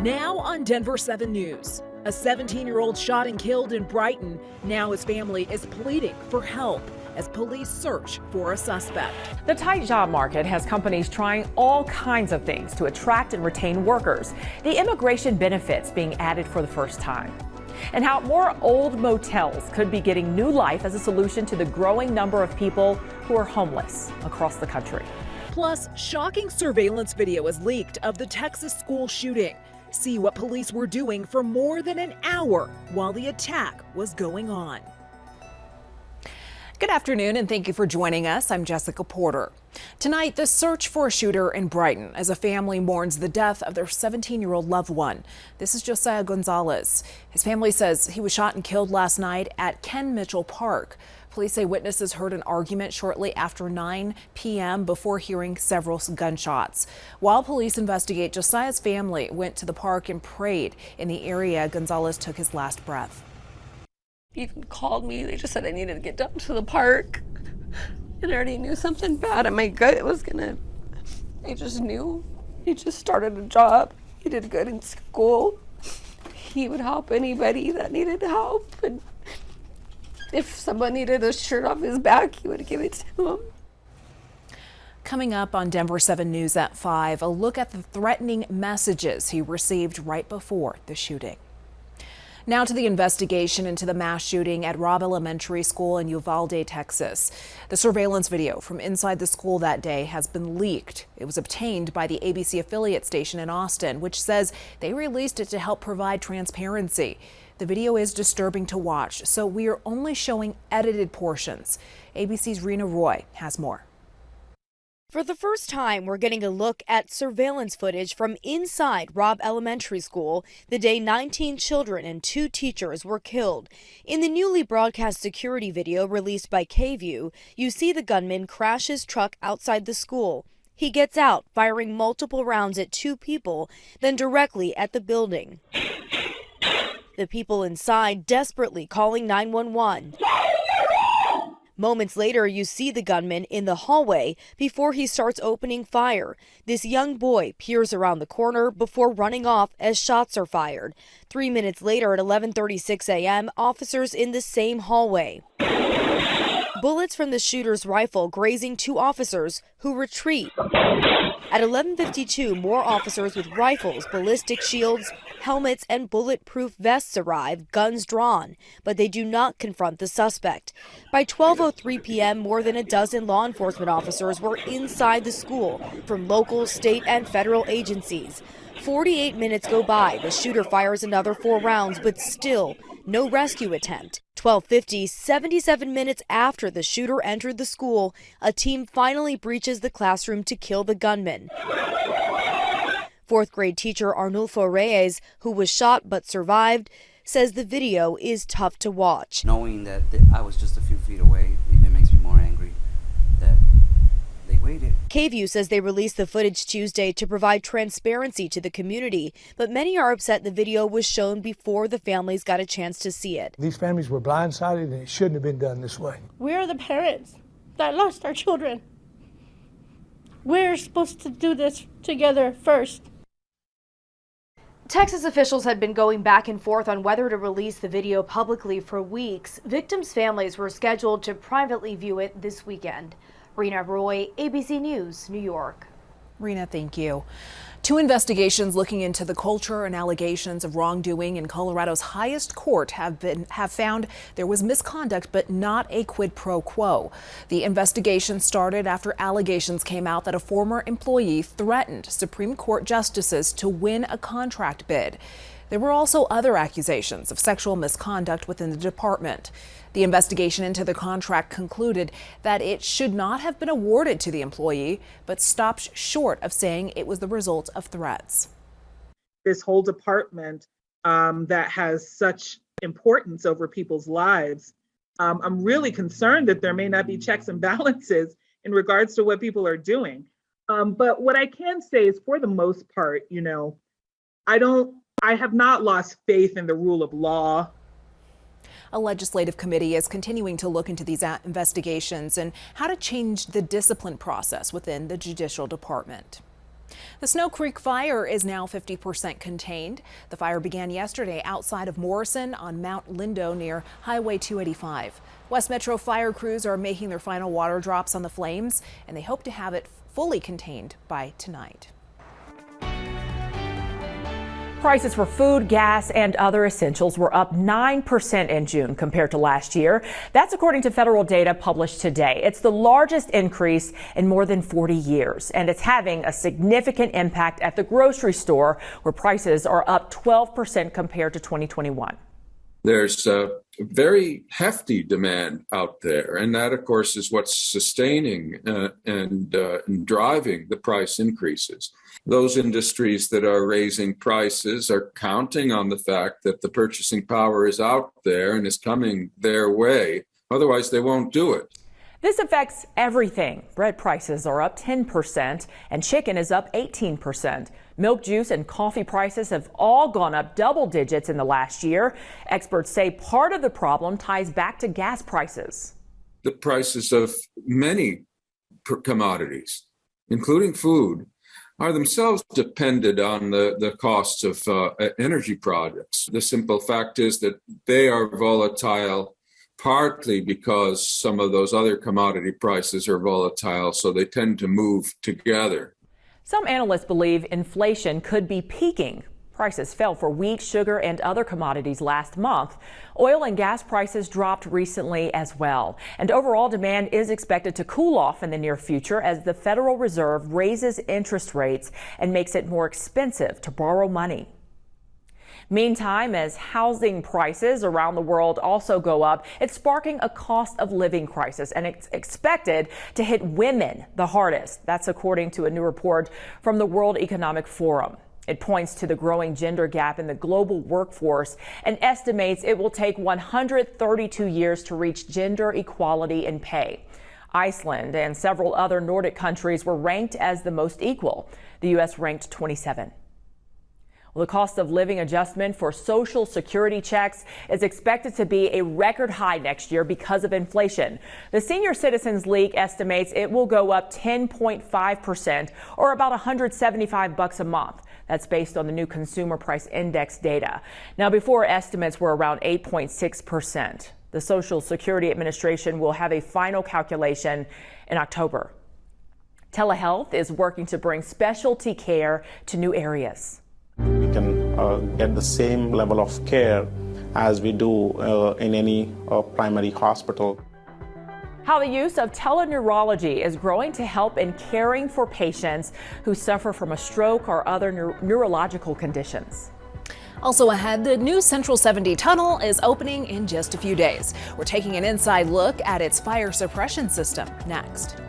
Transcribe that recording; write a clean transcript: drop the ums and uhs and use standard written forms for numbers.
Now on Denver 7 News, a 17-year-old shot and killed in Brighton. Now his family is pleading for help as police search for a suspect. The tight job market has companies trying all kinds of things to attract and retain workers. The immigration benefits being added for the first time. And how more old motels could be getting new life as a solution to the growing number of people who are homeless across the country. Plus, shocking surveillance video is leaked of the Texas school shooting. See what police were doing for more than an hour while the attack was going on. Good afternoon and thank you for joining us. I'm Jessica Porter. Tonight, the search for a shooter in Brighton as a family mourns the death of their 17-year-old loved one. This is Josiah Gonzalez. His family says he was shot and killed last night at Ken Mitchell Park. Police say witnesses heard an argument shortly after 9 p.m. before hearing several gunshots. While police investigate, Josiah's family went to the park and prayed. In the area, Gonzalez took his last breath. He even called me. They just said I needed to get down to the park. And I already knew something bad in my gut was gonna. I just knew. He just started a job. He did good in school. He would help anybody that needed help. And if someone needed a shirt off his back, he would give it to them. Coming up on Denver 7 News at 5, a look at the threatening messages he received right before the shooting. Now to the investigation into the mass shooting at Robb Elementary School in Uvalde, Texas. The surveillance video from inside the school that day has been leaked. It was obtained by the ABC affiliate station in Austin, which says they released it to help provide transparency. The video is disturbing to watch, so we are only showing edited portions. ABC's Rena Roy has more. For the first time, we're getting a look at surveillance footage from inside Robb Elementary School the day 19 children and 2 teachers were killed. In the newly broadcast security video released by KVUE, you see the gunman crash his truck outside the school. He gets out, firing multiple rounds at 2 people, then directly at the building. The people inside desperately calling 911. Moments later, you see the gunman in the hallway before he starts opening fire. This young boy peers around the corner before running off as shots are fired. 3 minutes later at 11:36 a.m., officers in the same hallway. Bullets from the shooter's rifle grazing 2 officers who retreat. At 11:52, more officers with rifles, ballistic shields, helmets, and bulletproof vests arrive, guns drawn, but they do not confront the suspect. By 12:03 p.m., more than a dozen law enforcement officers were inside the school from local, state, and federal agencies. 48 minutes go by. The shooter fires another 4 rounds, but still no rescue attempt. 12:50, 77 minutes after the shooter entered the school, a team finally breaches the classroom to kill the gunman. 4th grade teacher Arnulfo Reyes, who was shot but survived, says the video is tough to watch. Knowing that I was just a few feet away even makes me more angry that they waited. KVUE says they released the footage Tuesday to provide transparency to the community, but many are upset the video was shown before the families got a chance to see it. These families were blindsided and it shouldn't have been done this way. We're the parents that lost our children. We're supposed to do this together first. Texas officials had been going back and forth on whether to release the video publicly for weeks. Victims' families were scheduled to privately view it this weekend. Rena Roy, ABC News, New York. Rena, thank you. 2 investigations looking into the culture and allegations of wrongdoing in Colorado's highest court have found there was misconduct, but not a quid pro quo. The investigation started after allegations came out that a former employee threatened Supreme Court justices to win a contract bid. There were also other accusations of sexual misconduct within the department. The investigation into the contract concluded that it should not have been awarded to the employee, but stopped short of saying it was the result of threats. This whole department that has such importance over people's lives, I'm really concerned that there may not be checks and balances in regards to what people are doing. But what I can say is, for the most part, I have not lost faith in the rule of law. A legislative committee is continuing to look into these investigations and how to change the discipline process within the judicial department. The Snow Creek fire is now 50% contained. The fire began yesterday outside of Morrison on Mount Lindo near Highway 285. West Metro fire crews are making their final water drops on the flames, and they hope to have it fully contained by tonight. Prices for food, gas, and other essentials were up 9% in June compared to last year. That's according to federal data published today. It's the largest increase in more than 40 years, and it's having a significant impact at the grocery store, where prices are up 12% compared to 2021. There's a very hefty demand out there, and that, of course, is what's sustaining and driving the price increases. Those industries that are raising prices are counting on the fact that the purchasing power is out there and is coming their way. Otherwise, they won't do it. This affects everything. Bread prices are up 10% and chicken is up 18%. Milk, juice, and coffee prices have all gone up double digits in the last year. Experts say part of the problem ties back to gas prices. The prices of many commodities, including food, are themselves dependent on the costs of energy products. The simple fact is that they are volatile, partly because some of those other commodity prices are volatile, so they tend to move together. Some analysts believe inflation could be peaking. Prices fell for wheat, sugar, and other commodities last month. Oil and gas prices dropped recently as well. And overall demand is expected to cool off in the near future as the Federal Reserve raises interest rates and makes it more expensive to borrow money. Meantime, as housing prices around the world also go up, it's sparking a cost of living crisis, and it's expected to hit women the hardest. That's according to a new report from the World Economic Forum. It points to the growing gender gap in the global workforce and estimates it will take 132 years to reach gender equality in pay. Iceland and several other Nordic countries were ranked as the most equal. The U.S. ranked 27. Well, the cost of living adjustment for Social Security checks is expected to be a record high next year because of inflation. The Senior Citizens League estimates it will go up 10.5%, or about $175 a month. That's based on the new Consumer Price Index data. Now, before, estimates were around 8.6%. The Social Security Administration will have a final calculation in October. Telehealth is working to bring specialty care to new areas. We can get the same level of care as we do in any primary hospital. How the use of teleneurology is growing to help in caring for patients who suffer from a stroke or other neurological conditions. Also ahead, the new Central 70 tunnel is opening in just a few days. We're taking an inside look at its fire suppression system next.